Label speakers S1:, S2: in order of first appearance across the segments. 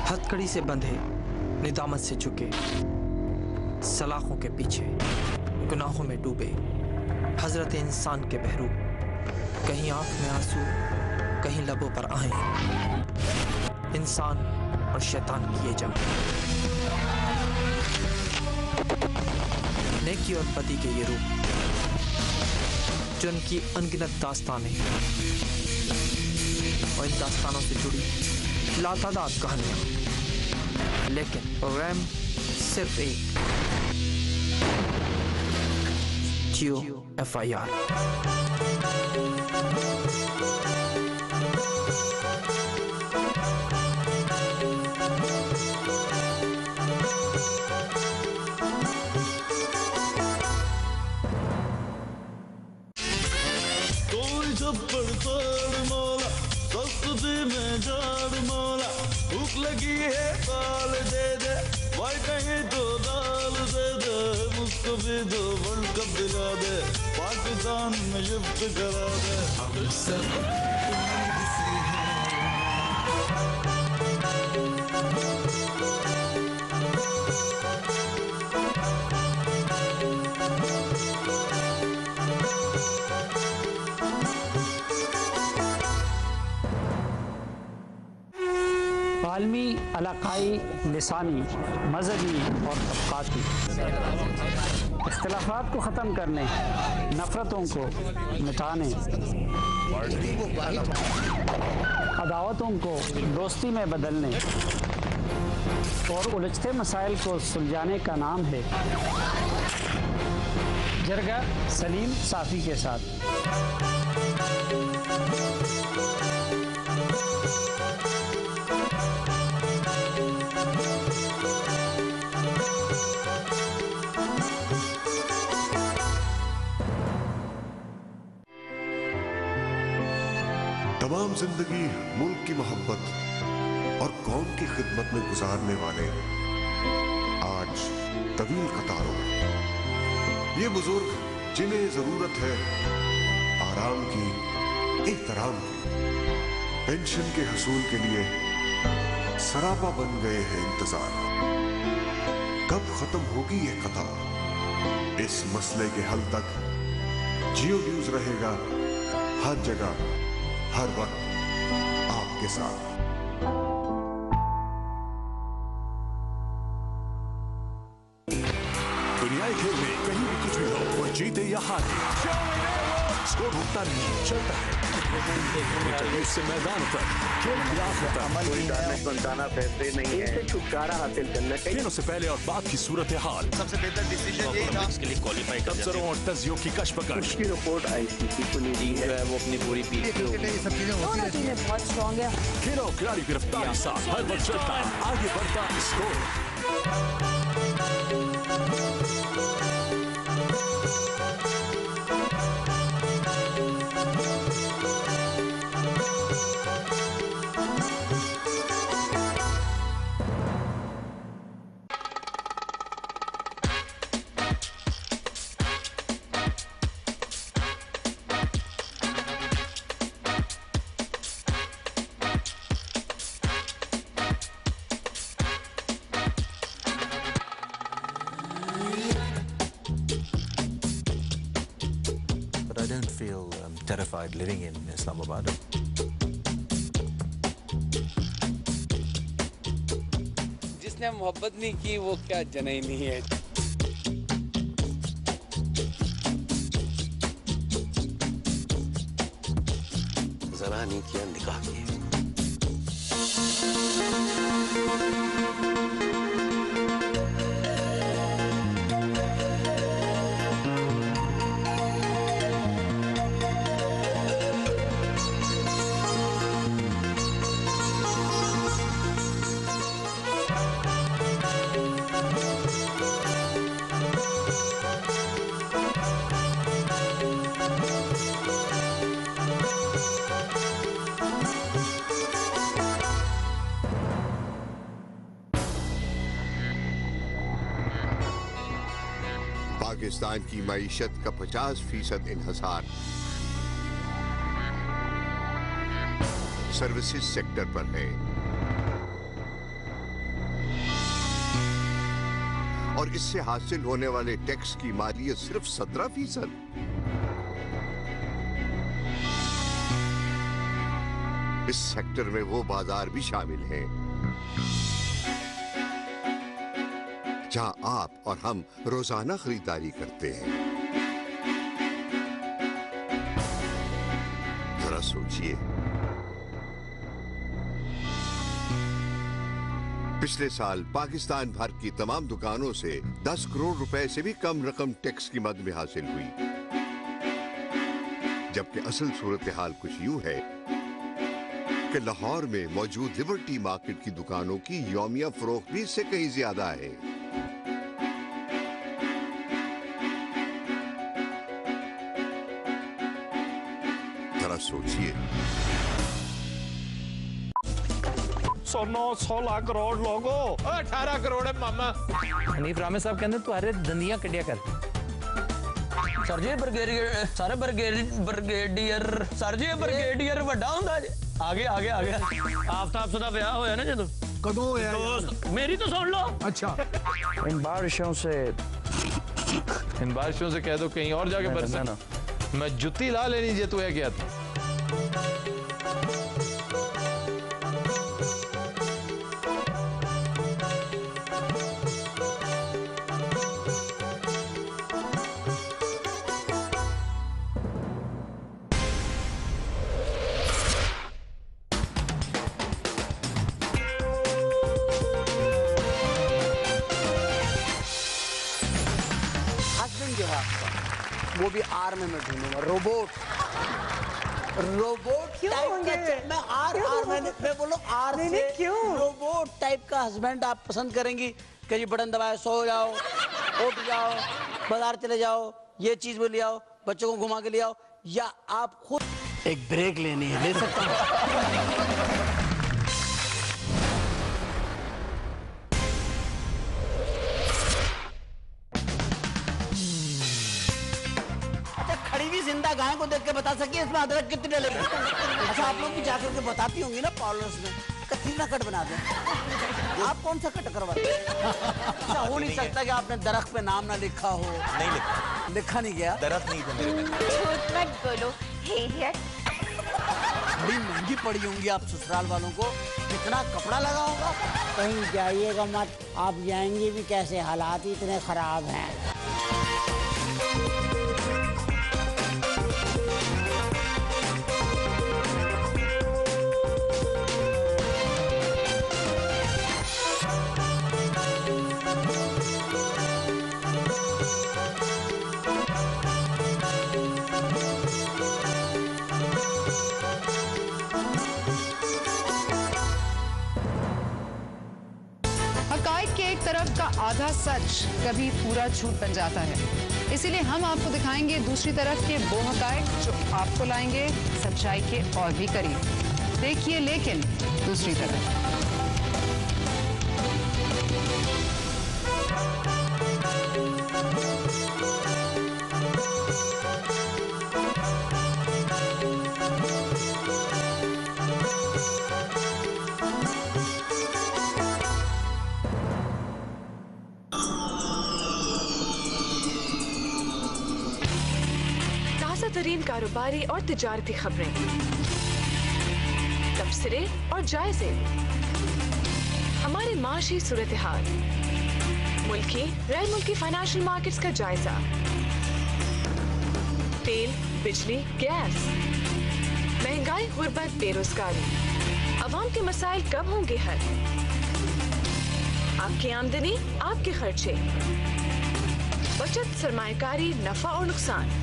S1: हथकड़ी से बंधे, निदामत से झुके, सलाखों के पीछे गुनाहों में डूबे हजरत इंसान के बहरू, कहीं आंख में आंसू, कहीं लबों पर आहें, इंसान और शैतान किए जंग। नेकी और बदी के ये रूप, जो उनकी अनगिनत दास्तानें और इन दास्तानों से जुड़ी लातादाद कहानियां, लेकिन प्रोग्राम सिर्फ एक, जियो FIR।
S2: भूख लगी है दाल दे दे, भाई कहीं तो दाल दे दे, मुझको भी दो वर्ल्ड कप दिला दे, पाकिस्तान में शिफ्ट करा दे।
S3: आलमी, इलाकाई, लिसानी, मजहबी और तबक़ाती इख्तिलाफ़ात को ख़त्म करने, नफ़रतों को मिटाने, अदावतों को दोस्ती में बदलने और उलझते मसाइल को सुलझाने का नाम है जरगा सलीम साफ़ी के साथ।
S4: तमाम जिंदगी मुल्क की मोहब्बत और कौम की खिदमत में गुजारने वाले आज तवील कतारों में, ये बुजुर्ग जिन्हें जरूरत है आराम की, एहतराम की, पेंशन के हसूल के लिए सरापा बन गए हैं इंतजार। कब खत्म होगी ये कतार? इस मसले के हल तक जियो न्यूज रहेगा हर जगह, हर वक्त आपके साथ।
S5: दुनियाई खेल में कहीं भी कुछ भी हो, वो जीते या हारे, स्कोर रुकता नहीं, चलता है। इससे मैदान पर खेल
S6: बनाना फैसले नहीं है, इनसे छुटकारा हासिल करना चाहिए।
S5: खेलों से पहले और बाद की सूरत हाल,
S6: सबसे बेहतर डिसीजन यही था इसके लिए क्वालीफाई कर
S5: अफसरों और तज्जियों की कशमकश।
S6: उसकी रिपोर्ट ICC को नहीं दी है, वो अपनी पूरी पीठ पे
S7: बहुत स्ट्रॉन्ग है।
S5: खेलों खिलाड़ी गिरफ्तारी साथ हर वक्त चलता, आगे बढ़ता score.
S8: I don't feel terrified living in Islamabad.
S9: जिसने मोहब्बत नहीं की वो क्या जनाई नहीं है।
S6: जरा नहीं किया निकाह किया।
S4: पाकिस्तान की मईशत का 50% इन्हिसार सर्विसेज सेक्टर पर है। और इससे हासिल होने वाले टैक्स की मालियत सिर्फ 17%। इस सेक्टर में वो बाजार भी शामिल हैं जहां आप और हम रोजाना खरीदारी करते हैं। जरा सोचिए, पिछले साल पाकिस्तान भर की तमाम दुकानों से 10 करोड़ रुपए से भी कम रकम टैक्स की मद में हासिल हुई, जबकि असल सूरत हाल कुछ यूं है कि लाहौर में मौजूद लिबर्टी मार्केट की दुकानों की यौमिया फरोख्त भी इससे कहीं ज्यादा है। जरा सोचिए,
S10: 16 करोड़ लोगो
S11: 18 करोड़ है मामा।
S12: हनीफ रामे साहब कहते तुम्हारे दंदियां कटिया कर। सर जी ब्रिगेडियर, सारे ब्रिगेडियर सर जी ब्रिगेडियर वड्डा हुंदा जे। आगे आगे आगे आफ्ताब सदा ब्याह होया ना जदों।
S10: कदों होया?
S12: दोस्त मेरी तो सुन लो।
S10: अच्छा,
S12: इन बारिशों से कह दो कहीं और जाके बरसे ना। मैं जुत्ती ला लेनी जे तू है क्या था।
S13: वो भी आर में मैं ढूंढूंगा। रोबोट टाइप का। मैं बोलो आर से क्यों रोबोट टाइप का हस्बैंड आप पसंद करेंगी कि जी बटन दबाए सो जाओ, उठ जाओ, बाजार चले जाओ, ये चीज भी ले आओ, बच्चों को घुमा के ले आओ, या आप खुद एक ब्रेक लेनी है, ले सकता हूँ। जिंदा गाय को देख के बता सकिए इसमें अदरक कितनी डलेगी। अच्छा, आप लोग भी जाकर के बताती होंगी ना पार्लर्स में, कतरीना कट बना दें। आप कौन सा कट करवाते? अच्छा, हो नहीं सकता कि आपने दरख्त पे नाम ना लिखा हो।
S8: नहीं लिखा।
S13: लिखा नहीं गया?
S8: दरख्त नहीं था मेरे पे।
S7: झूठ मत बोलो।
S13: बड़ी महंगी पड़ी होंगी आप ससुराल वालों को, कितना कपड़ा लगा होगा। कहीं जाइएगा मत, आप जाएंगे भी कैसे, हालात ही इतने खराब हैं।
S14: तरफ का आधा सच कभी पूरा झूठ बन जाता है, इसीलिए हम आपको दिखाएंगे दूसरी तरफ के वो हकायक जो आपको लाएंगे सच्चाई के और भी करीब। देखिए लेकिन दूसरी तरफ।
S15: तरीन कारोबारी और तिजारती खबरें, तबसरे और जायजे, हमारे माशी सूरत हाल, मुल्की गैर मुल्की फाइनेंशियल मार्केट्स का जायजा, तेल, बिजली, गैस, महंगाई, गुर्बत, बेरोजगारी, अवाम के मसाइल कब होंगे हल, आपकी आमदनी, आपके खर्चे, बचत, सरमायाकारी, नफा और नुकसान,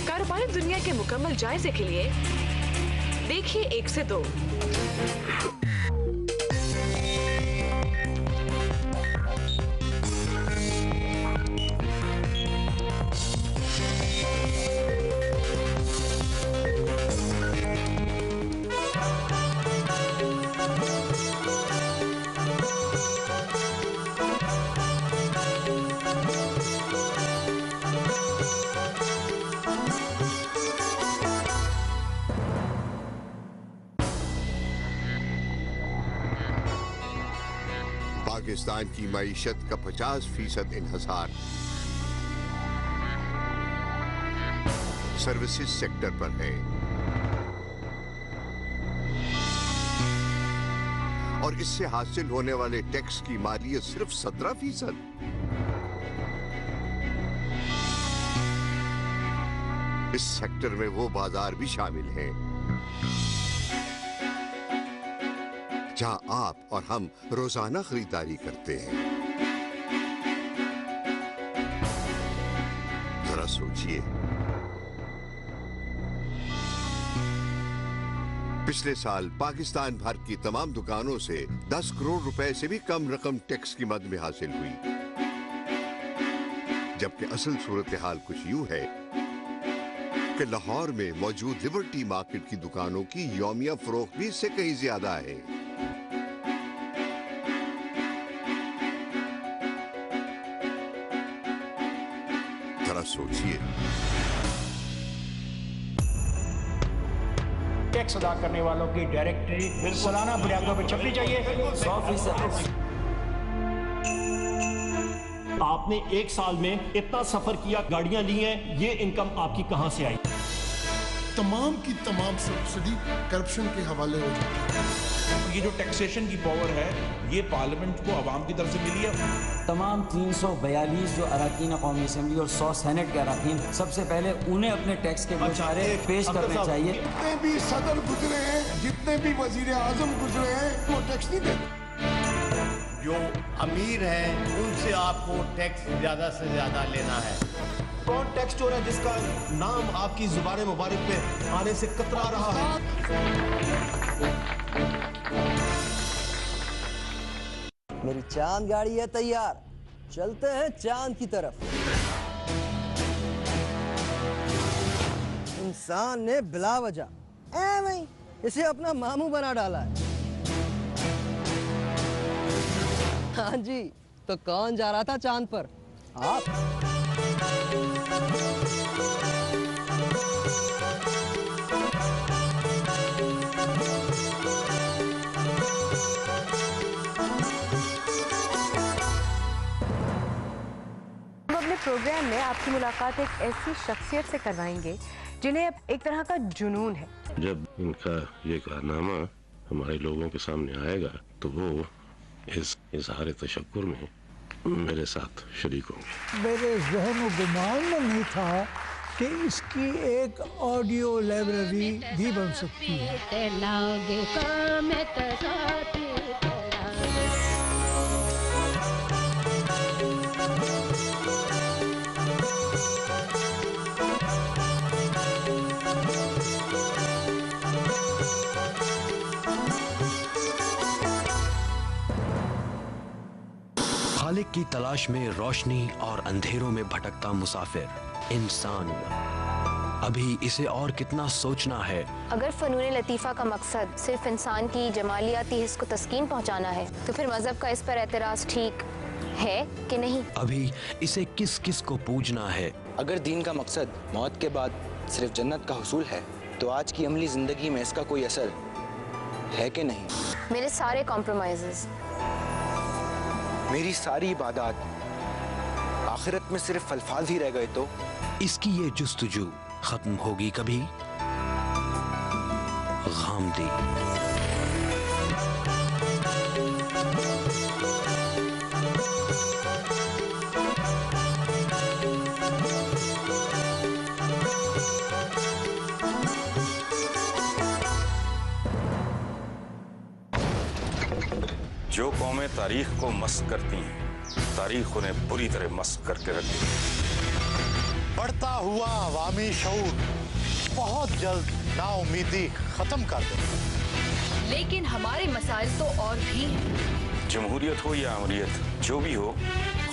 S15: कारोबारी दुनिया के मुकम्मल जायजे के लिए देखिए 1 से 2।
S4: पाकिस्तान की मईशत का 50% इन्हिसार सर्विसेज सेक्टर पर है और इससे हासिल होने वाले टैक्स की मालियत सिर्फ 17%। इस सेक्टर में वो बाजार भी शामिल हैं जहां आप और हम रोजाना खरीदारी करते हैं। जरा सोचिए, पिछले साल पाकिस्तान भर की तमाम दुकानों से 10 करोड़ रुपए से भी कम रकम टैक्स की मद में हासिल हुई, जबकि असल सूरत हाल कुछ यूं है कि लाहौर में मौजूद लिबर्टी मार्केट की दुकानों की यौमिया फरोख्त भी इससे कहीं ज्यादा है। जरा सोचिए,
S11: टैक्स अदा करने वालों की डायरेक्टरी सालाना बुनियादों पर छपनी चाहिए 100%।
S16: आपने एक साल में इतना सफर किया, गाड़ियां ली हैं, ये इनकम आपकी कहां से आई?
S17: तमाम की तमाम सब्सिडी करप्शन के हवाले हो जाती है।
S18: ये जो टैक्सेशन की पावर है ये पार्लियामेंट को आवाम की तरफ से मिली है।
S19: तमाम 342 जो अरकान कौमी असम्बली और 100 सेनेट के अरकान, सबसे पहले उन्हें अपने टैक्स के गुजारे पेश करने चाहिए।
S17: जितने भी सदर गुजरे हैं, जितने भी वजीर आजम गुजरे हैं, वो टैक्स नहीं देते।
S20: जो अमीर हैं उनसे आपको टैक्स ज्यादा से ज्यादा लेना है।
S16: कौन टैक्स चोर है जिसका नाम आपकी जुबान मुबारक पे आने से कतरा रहा है?
S21: मेरी चांद गाड़ी है तैयार, चलते हैं चांद की तरफ। इंसान ने बिला वजह ऐਵੇਂ इसे अपना मामू बना डाला है। हाँ जी, तो कौन जा रहा था चांद पर? आप।
S7: हम अपने प्रोग्राम में आपकी मुलाकात एक ऐसी शख्सियत से करवाएंगे जिन्हें अब एक तरह का जुनून है।
S22: जब इनका ये कारनामा हमारे लोगों के सामने आएगा तो वो इस इज़हार तशक्कुर में मेरे साथ शरीक होंगे।
S10: मेरे ज़हन व गुमान में नहीं था कि इसकी एक ऑडियो लाइब्रेरी भी बन सकती है।
S23: खालिक की तलाश में रोशनी और अंधेरों में भटकता मुसाफिर इंसान, अभी इसे और कितना सोचना है।
S24: अगर फनून लतीफ़ा का मकसद सिर्फ इंसान की जमालियाती हिस्स को तस्कीन पहुंचाना है तो फिर मजहब का इस पर एतराज़ ठीक है कि नहीं?
S23: अभी इसे किस किस को पूजना है।
S25: अगर दीन का मकसद मौत के बाद सिर्फ जन्नत का हुसूल है तो आज की अमली जिंदगी में इसका कोई असर है कि नहीं?
S24: मेरे सारे कॉम्प्रोमाइज़ेस,
S25: मेरी सारी इबादत आखिरत में सिर्फ अल्फाज ही रह गए तो
S23: इसकी ये जुस्तजू खत्म होगी कभी? गामदी
S22: जो कौमें तारीख को मस्त करती हैं, तारीख उन्हें बुरी तरह मस्त करके रखती है।
S26: बढ़ता हुआ अवामी शऊर बहुत जल्द नाउमीदी खत्म कर देगा।
S15: लेकिन हमारे मसाइल तो और भी हैं।
S22: जमहूरियत हो या अमरीयत, जो भी हो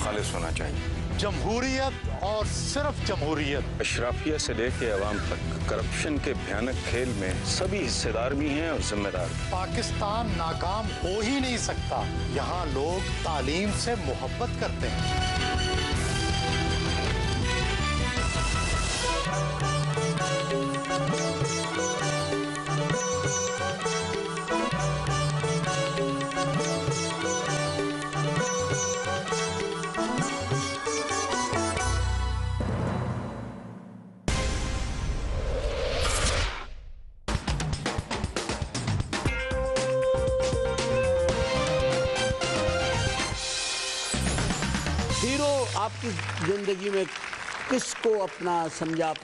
S22: खालिस होना चाहिए।
S26: जमहूरियत और सिर्फ जमहूरियत।
S22: अशराफिया से लेके अवाम तक करप्शन के भयानक खेल में सभी हिस्सेदार भी हैं और जिम्मेदार।
S26: पाकिस्तान नाकाम हो ही नहीं सकता। यहाँ लोग तालीम से मोहब्बत करते हैं।
S13: हीरो आपकी जिंदगी में किसको अपना समझा?